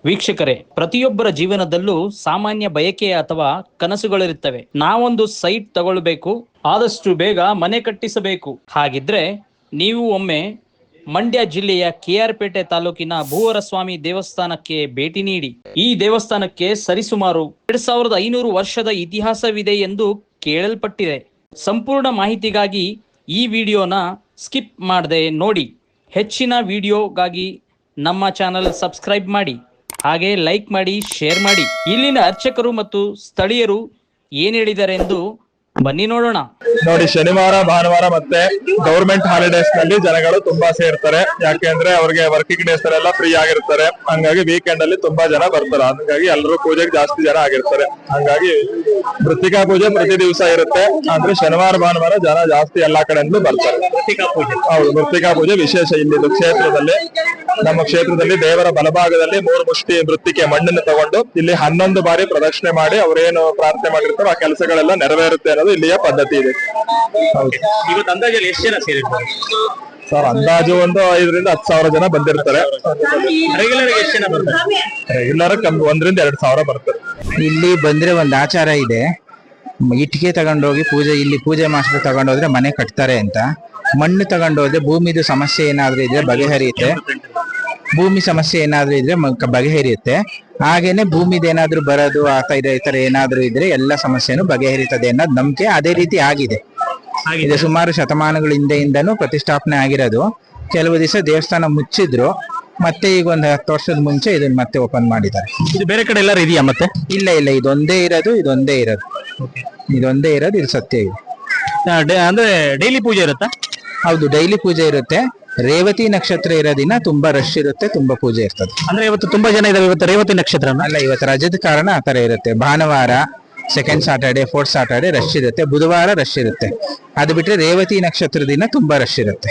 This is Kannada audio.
ವೀಕ್ಷಕರೇ, ಪ್ರತಿಯೊಬ್ಬರ ಜೀವನದಲ್ಲೂ ಸಾಮಾನ್ಯ ಬಯಕೆ ಅಥವಾ ಕನಸುಗಳಿರುತ್ತವೆ. ನಾವೊಂದು ಸೈಟ್ ತಗೊಳ್ಬೇಕು, ಆದಷ್ಟು ಬೇಗ ಮನೆ ಕಟ್ಟಿಸಬೇಕು. ಹಾಗಿದ್ರೆ ನೀವು ಒಮ್ಮೆ ಮಂಡ್ಯ ಜಿಲ್ಲೆಯ ಕೆಆರ್ ಪೇಟೆ ತಾಲೂಕಿನ ಭೂವರಸ್ವಾಮಿ ದೇವಸ್ಥಾನಕ್ಕೆ ಭೇಟಿ ನೀಡಿ. ಈ ದೇವಸ್ಥಾನಕ್ಕೆ ಸರಿಸುಮಾರು 2500 ವರ್ಷದ ಇತಿಹಾಸವಿದೆ ಎಂದು ಕೇಳಲ್ಪಟ್ಟಿದೆ. ಸಂಪೂರ್ಣ ಮಾಹಿತಿಗಾಗಿ ಈ ವಿಡಿಯೋನ ಸ್ಕಿಪ್ ಮಾಡದೆ ನೋಡಿ. ಹೆಚ್ಚಿನ ವಿಡಿಯೋಗಾಗಿ ನಮ್ಮ ಚಾನಲ್ ಸಬ್ಸ್ಕ್ರೈಬ್ ಮಾಡಿ, ಹಾಗೆ ಲೈಕ್ ಮಾಡಿ, ಶೇರ್ ಮಾಡಿ. ಇಲ್ಲಿನ ಅರ್ಚಕರು ಮತ್ತು ಸ್ಥಳೀಯರು ಏನ್ ಹೇಳಿದ್ದಾರೆ ಎಂದು ಬನ್ನಿ ನೋಡೋಣ. ನೋಡಿ, ಶನಿವಾರ ಭಾನುವಾರ ಮತ್ತೆ ಗವರ್ಮೆಂಟ್ ಹಾಲಿಡೇಸ್ ನಲ್ಲಿ ಜನಗಳು ತುಂಬಾ ಸೇರ್ತಾರೆ. ಯಾಕೆಂದ್ರೆ ಅವ್ರಿಗೆ ವರ್ಕಿಂಗ್ ಡೇಸ್ ಎಲ್ಲ ಫ್ರೀ ಆಗಿರ್ತಾರೆ. ಹಂಗಾಗಿ ವೀಕೆಂಡ್ ಅಲ್ಲಿ ತುಂಬಾ ಜನ ಬರ್ತಾರೆ. ಹಂಗಾಗಿ ಎಲ್ಲರೂ ಪೂಜೆಗೆ ಜಾಸ್ತಿ ಜನ ಆಗಿರ್ತಾರೆ. ಹಂಗಾಗಿ ಮೃತ್ತಿಕಾ ಪೂಜೆ ಪ್ರತಿ ದಿವಸ ಇರುತ್ತೆ. ಅಂದ್ರೆ ಶನಿವಾರ ಭಾನುವಾರ ಜನ ಜಾಸ್ತಿ ಎಲ್ಲಾ ಕಡೆಯಿಂದಲೂ ಬರ್ತಾರೆ. ಹೌದು, ಮೃತ್ತಿಕಾ ಪೂಜೆ ವಿಶೇಷ ಇಲ್ಲಿ ಕ್ಷೇತ್ರದಲ್ಲಿ. ನಮ್ಮ ಕ್ಷೇತ್ರದಲ್ಲಿ ದೇವರ ಬಲಭಾಗದಲ್ಲಿ 3 ಮುಷ್ಟಿ ಮೃತ್ತಿಕೆ ಮಣ್ಣನ್ನು ತಗೊಂಡು ಇಲ್ಲಿ 11 ಬಾರಿ ಪ್ರದಕ್ಷಿಣೆ ಮಾಡಿ ಅವರೇನು ಪ್ರಾರ್ಥನೆ ಮಾಡಿರ್ತಾರೋ ಆ ಕೆಲಸಗಳೆಲ್ಲ ನೆರವೇರುತ್ತೆ ಅನ್ನೋದು ಇಲ್ಲಿಯ ಪದ್ಧತಿ ಇದೆ. ಇವತ್ತು ಅಂದಾಜಲ್ಲಿ ಎಷ್ಟು ಜನ ಸೇರಿರ್ತಾರೆ ಸರ್? ಅಂದಾಜು ಒಂದು 5 ರಿಂದ 10 ಸಾವಿರ ಜನ ಬಂದಿರ್ತಾರೆ. ರೆಗ್ಯುಲರ್ ಎಷ್ಟು ಜನ ಬರ್ತಾರೆ? ರೆಗ್ಯುಲರ್ 1 ರಿಂದ 2 ಸಾವಿರ ಬರ್ತಾರೆ. ಇಲ್ಲಿ ಬಂದ್ರೆ ಒಂದು ಆಚಾರ ಇದೆ, ಇಟ್ಟಿಗೆ ತಗೊಂಡೋಗಿ ಇಲ್ಲಿ ಪೂಜೆ ಮಾಸ್ಟರ್ ತಗೊಂಡೋದ್ರೆ ಮನೆ ಕಟ್ತಾರೆ ಅಂತ. ಮಣ್ಣು ತಗೊಂಡೋದ್ರೆ ಭೂಮಿದು ಸಮಸ್ಯೆ ಏನಾದ್ರೂ ಇದ್ರೆ ಬಗೆಹರಿಯುತ್ತೆ. ಭೂಮಿ ಸಮಸ್ಯೆ ಏನಾದ್ರೂ ಇದ್ರೆ ಬಗೆಹರಿಯುತ್ತೆ. ಹಾಗೇನೆ ಭೂಮಿದ ಏನಾದ್ರೂ ಬರೋದು ಈ ತರ ಏನಾದ್ರೂ ಇದ್ರೆ ಎಲ್ಲ ಸಮಸ್ಯೆನೂ ಬಗೆಹರಿತದೆ ಅನ್ನೋದು ನಂಬಿಕೆ. ಅದೇ ರೀತಿ ಆಗಿದೆ. ಇದು ಸುಮಾರು ಶತಮಾನಗಳ ಹಿಂದೆಯಿಂದನೂ ಪ್ರತಿಷ್ಠಾಪನೆ ಆಗಿರೋದು. ಕೆಲವು ದಿವಸ ದೇವಸ್ಥಾನ ಮುಚ್ಚಿದ್ರು, ಮತ್ತೆ ಈಗ ಒಂದು 10 ವರ್ಷದ ಮುಂಚೆ ಇದನ್ನ ಮತ್ತೆ ಓಪನ್ ಮಾಡಿದ್ದಾರೆ. ಇದು ಬೇರೆ ಕಡೆ ಎಲ್ಲರೂ ಇದೆಯಾ? ಮತ್ತೆ ಇಲ್ಲ, ಇದೊಂದೇ ಇರೋದು. ಇದು ಸತ್ಯ ಇದೆ. ಅಂದ್ರೆ ಡೈಲಿ ಪೂಜೆ ಇರುತ್ತಾ? ಹೌದು, ಡೈಲಿ ಪೂಜೆ ಇರುತ್ತೆ. ರೇವತಿ ನಕ್ಷತ್ರ ಇರೋ ದಿನ ತುಂಬಾ ರಶ್ ಇರುತ್ತೆ, ತುಂಬಾ ಪೂಜೆ ಇರ್ತದೆ. ಅಂದ್ರೆ ಇವತ್ತು ತುಂಬಾ ಜನ ಇದಾವೆ. ಇವತ್ತು ರೇವತಿ ನಕ್ಷತ್ರ ಅಲ್ಲ, ಇವತ್ತು ರಜದ ಕಾರಣ ಆತರ ಇರುತ್ತೆ. ಭಾನುವಾರ, second Saturday, fourth Saturday rush ಇರುತ್ತೆ. ಬುಧವಾರ ರಶ್ ಇರುತ್ತೆ. ಅದು ಬಿಟ್ರೆ ರೇವತಿ ನಕ್ಷತ್ರ ದಿನ ತುಂಬಾ ರಶ್ ಇರುತ್ತೆ.